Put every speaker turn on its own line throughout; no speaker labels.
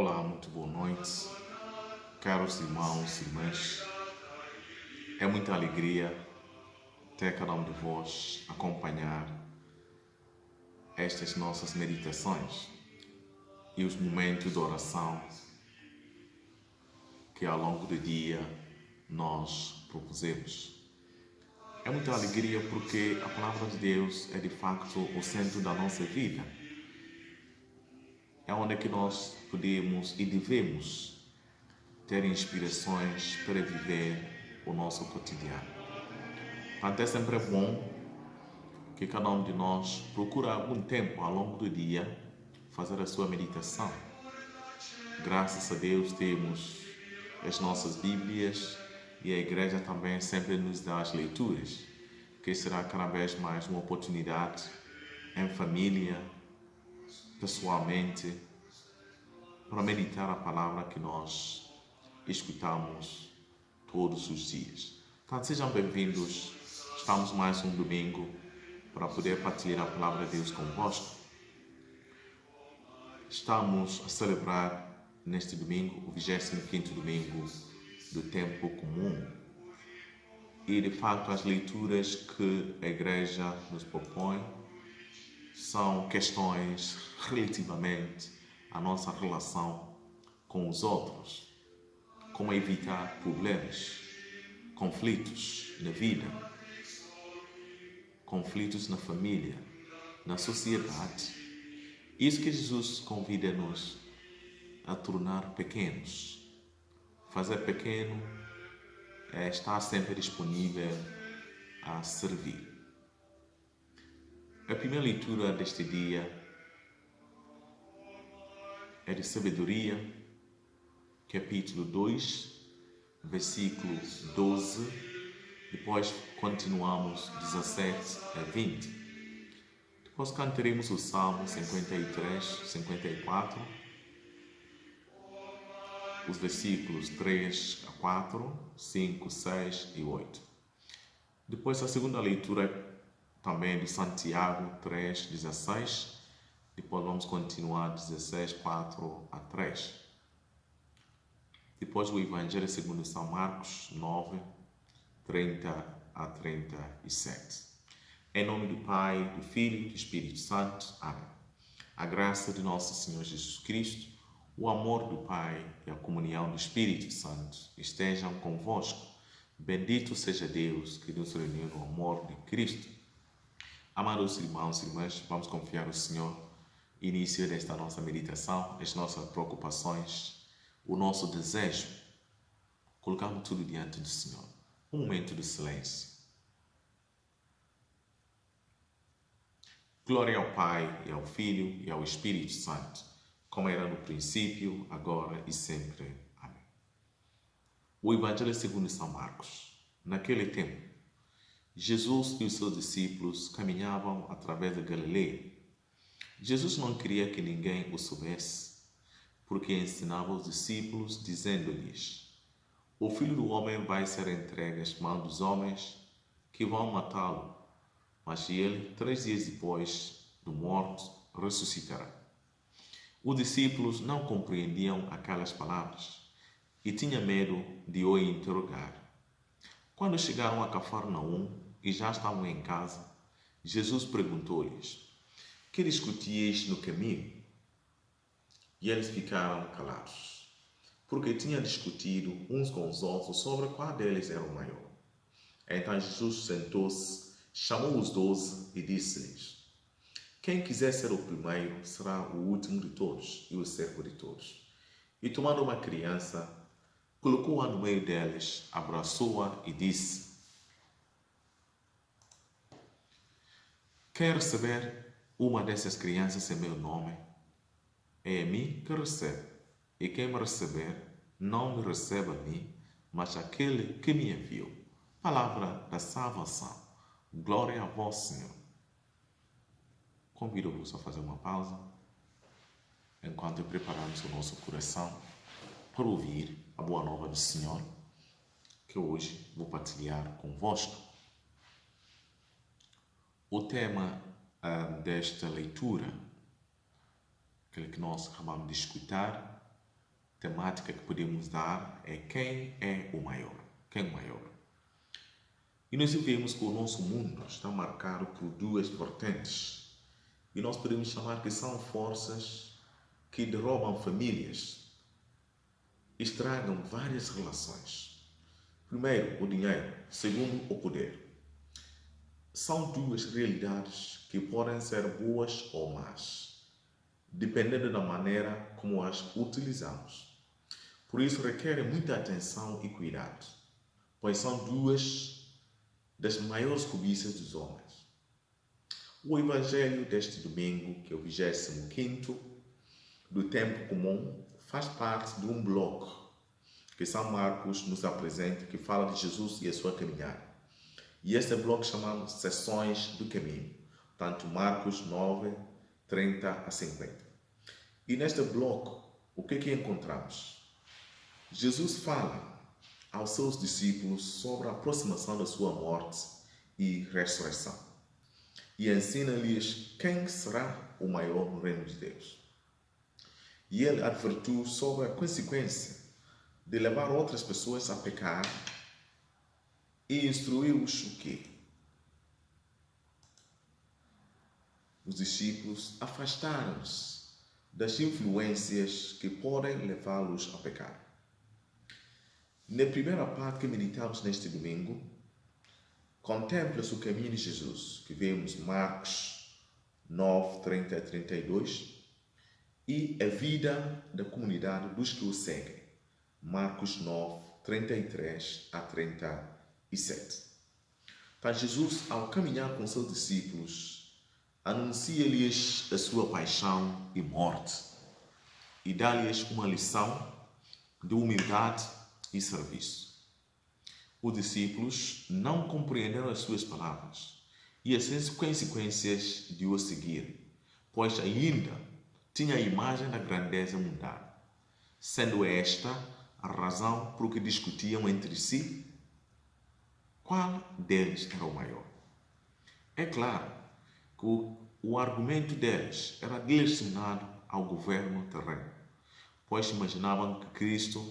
Olá, muito boa noite, caros irmãos e irmãs. É muita alegria ter cada um de vós acompanhar estas nossas meditações e os momentos de oração que ao longo do dia nós propusemos. É muita alegria porque a palavra de Deus é de facto o centro da nossa vida. É onde que nós podemos e devemos ter inspirações para viver o nosso cotidiano. Portanto, é sempre bom que cada um de nós procure algum tempo ao longo do dia fazer a sua meditação. Graças a Deus temos as nossas Bíblias e a igreja também sempre nos dá as leituras, que será cada vez mais uma oportunidade em família, pessoalmente, para meditar a palavra que nós escutamos todos os dias. Então, sejam bem-vindos. Estamos mais um domingo para poder partilhar a palavra de Deus convosco. Estamos a celebrar neste domingo o 25º domingo do tempo comum. E de facto as leituras que a igreja nos propõe são questões relativamente à nossa relação com os outros, como evitar problemas, conflitos na vida, conflitos na família, na sociedade. Isso que Jesus convida-nos a tornar pequenos. Fazer pequeno é estar sempre disponível a servir. A primeira leitura deste dia é de Sabedoria, capítulo 2, versículo 12. Depois continuamos 17 a 20. Depois cantaremos o Salmo 53, 54, os versículos 3 a 4, 5, 6 e 8. Depois a segunda leitura também de Santiago 3, 16. Depois vamos continuar 16, 4 a 3. Depois o Evangelho segundo São Marcos 9, 30 a 37. Em nome do Pai, do Filho e do Espírito Santo. Amém. A graça de nosso Senhor Jesus Cristo, o amor do Pai e a comunhão do Espírito Santo estejam convosco. Bendito seja Deus que nos reuniu no amor de Cristo. Amados irmãos e irmãs, vamos confiar ao Senhor início desta nossa meditação, as nossas preocupações, o nosso desejo. Colocamos tudo diante do Senhor. Um momento de silêncio. Glória ao Pai, e ao Filho, e ao Espírito Santo, como era no princípio, agora e sempre. Amém. O Evangelho segundo São Marcos. Naquele tempo, Jesus e os seus discípulos caminhavam através da Galileia. Jesus não queria que ninguém o soubesse, porque ensinava os discípulos, dizendo-lhes: o Filho do Homem vai ser entregue às mãos dos homens, que vão matá-lo, mas ele, 3 dias depois do morto, ressuscitará. Os discípulos não compreendiam aquelas palavras e tinham medo de o interrogar. Quando chegaram a Cafarnaum e já estavam em casa, Jesus perguntou-lhes: que discutieis no caminho? E eles ficaram calados, porque tinham discutido uns com os outros sobre qual deles era o maior. Então Jesus sentou-se, chamou os 12 e disse-lhes: quem quiser ser o primeiro será o último de todos e o servo de todos. E tomando uma criança, colocou-a no meio deles, abraçou-a e disse: quer receber uma dessas crianças em meu nome? É a mim que recebe, e quem me receber, não me recebe a mim, mas aquele que me enviou. Palavra da salvação. Glória a vós, Senhor. Convido-vos a fazer uma pausa, enquanto preparamos o nosso coração para ouvir a boa nova do Senhor, que hoje vou partilhar convosco. O tema desta leitura, aquele que nós acabamos de escutar, temática que podemos dar é quem é o maior? Quem é o maior? E nós vemos que o nosso mundo está marcado por duas vertentes. E nós podemos chamar que são forças que derrubam famílias, estragam várias relações. Primeiro, o dinheiro. Segundo, o poder. São duas realidades que podem ser boas ou más, dependendo da maneira como as utilizamos. Por isso requer muita atenção e cuidado, pois são duas das maiores cobiças dos homens. O Evangelho deste domingo, que é o 25º do Tempo Comum, faz parte de um bloco que São Marcos nos apresenta, que fala de Jesus e a sua caminhada. E este bloco chamamos Sessões do Caminho, tanto Marcos 9, 30 a 50. E neste bloco, o que encontramos? Jesus fala aos seus discípulos sobre a aproximação da sua morte e ressurreição. E ensina-lhes quem será o maior no reino de Deus. E ele advertiu sobre a consequência de levar outras pessoas a pecar e instruiu-os o quê? Os discípulos afastaram-se das influências que podem levá-los a pecar. Na primeira parte que meditamos neste domingo, contempla-se o caminho de Jesus, que vemos Marcos 9, 30 a 32, e a vida da comunidade dos que o seguem, Marcos 9, 33 a 37. Então, Jesus, ao caminhar com seus discípulos, anuncia-lhes a sua paixão e morte e dá-lhes uma lição de humildade e serviço. Os discípulos não compreenderam as suas palavras e as consequências de o seguir, pois ainda tinha a imagem da grandeza mundana, sendo esta a razão por que discutiam entre si qual deles era o maior. É claro que o argumento deles era direcionado ao governo terreno, pois imaginavam que Cristo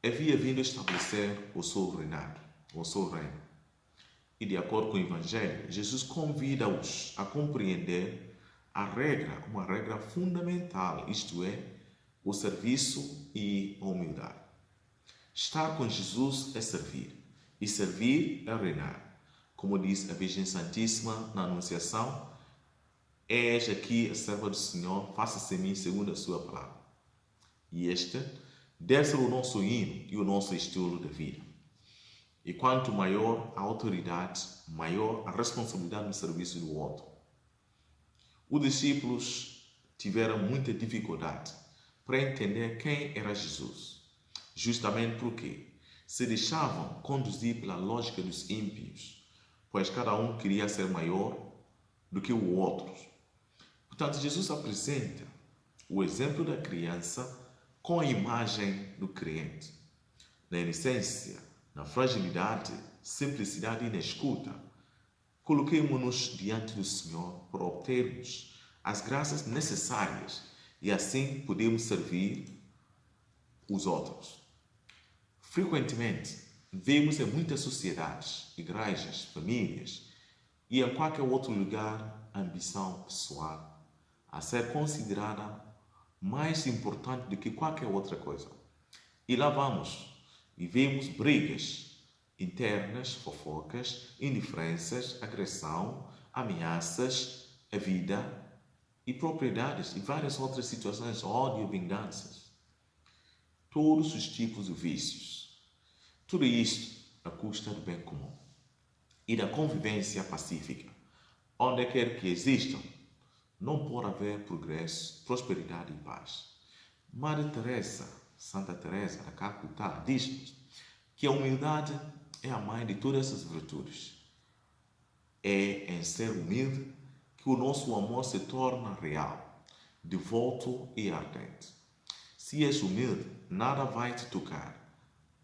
havia vindo estabelecer o seu reinado, o seu reino. E de acordo com o Evangelho, Jesus convida-os a compreender uma regra fundamental, isto é, o serviço e a humildade. Estar com Jesus é servir, e servir é reinar. Como diz a Virgem Santíssima na Anunciação, és aqui a serva do Senhor, faça-se em mim segundo a sua palavra. E este deve ser o nosso hino e o nosso estilo de vida. E quanto maior a autoridade, maior a responsabilidade no serviço do outro. Os discípulos tiveram muita dificuldade para entender quem era Jesus, justamente porque se deixavam conduzir pela lógica dos ímpios, pois cada um queria ser maior do que o outro. Portanto, Jesus apresenta o exemplo da criança com a imagem do crente. Na inocência, na fragilidade, simplicidade e na escuta, coloquemo-nos diante do Senhor para obtermos as graças necessárias e assim podemos servir os outros. Frequentemente, vemos em muitas sociedades, igrejas, famílias e em qualquer outro lugar a ambição pessoal a ser considerada mais importante do que qualquer outra coisa. E lá vamos e vemos brigas internas, fofocas, indiferenças, agressão, ameaças à vida e propriedades e várias outras situações, ódio, vinganças. Todos os tipos de vícios. Tudo isto à custa do bem comum e da convivência pacífica. Onde quer que existam, não pode haver progresso, prosperidade e paz. Madre Teresa, Santa Teresa da Calcutá, diz que a humildade é a mãe de todas as virtudes. É em ser humilde que o nosso amor se torna real, devoto e ardente. Se és humilde, nada vai te tocar,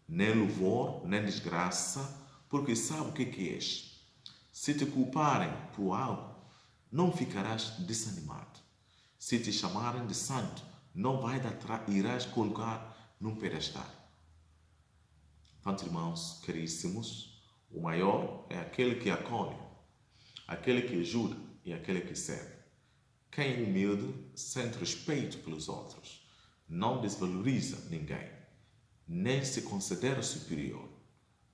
nem louvor, nem desgraça, porque sabe o que és. Se te culparem por algo, não ficarás desanimado. Se te chamarem de santo, não vai irás colocar num pedestal. Portanto, irmãos caríssimos, o maior é aquele que acolhe, aquele que ajuda e aquele que serve. Quem é humilde sente respeito pelos outros, não desvaloriza ninguém, nem se considera superior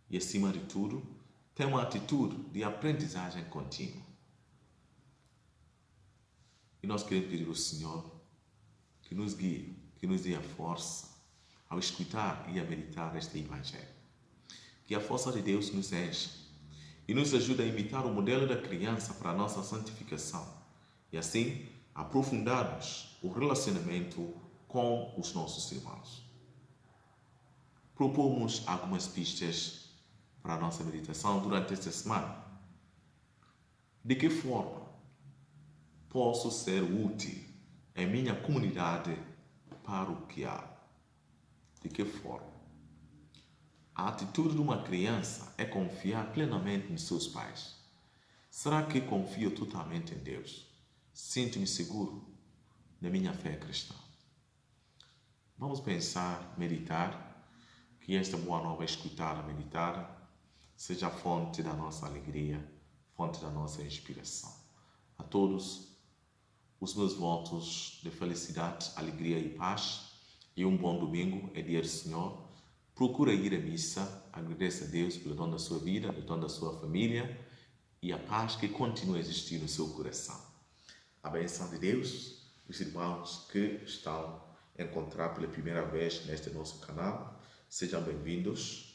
e, acima de tudo, tem uma atitude de aprendizagem contínua. E nós queremos pedir ao Senhor que nos guie, que nos dê a força ao escutar e a meditar este Evangelho. Que a força de Deus nos enche e nos ajude a imitar o modelo da criança para a nossa santificação e assim aprofundarmos o relacionamento com os nossos irmãos. Propomos algumas pistas para a nossa meditação durante esta semana. De que forma posso ser útil em minha comunidade paroquial? De que forma? A atitude de uma criança é confiar plenamente nos seus pais. Será que confio totalmente em Deus? Sinto-me seguro na minha fé cristã? Vamos pensar, meditar, que esta boa nova escutada, meditada, seja a fonte da nossa alegria, fonte da nossa inspiração. A todos, os meus votos de felicidade, alegria e paz, e um bom domingo, é dia do Senhor. Procura ir à missa, agradeça a Deus pelo dom da sua vida, pelo dom da sua família e a paz que continua a existir no seu coração. A bênção de Deus, os irmãos que estão a encontrar pela primeira vez neste nosso canal, sejam bem-vindos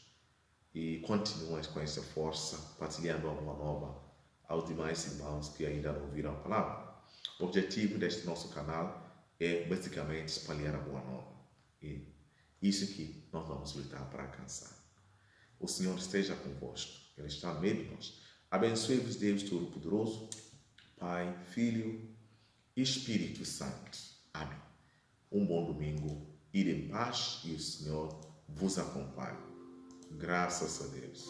e continuem com essa força, partilhando a boa nova aos demais irmãos que ainda não ouviram a palavra. O objetivo deste nosso canal é basicamente espalhar a boa nova. E isso que nós vamos lutar para alcançar. O Senhor esteja convosco. Ele está no meio de nós. Abençoe-vos Deus Todo-Poderoso, Pai, Filho e Espírito Santo. Amém. Um bom domingo. Ir em paz e o Senhor vos acompanhe. Graças a Deus.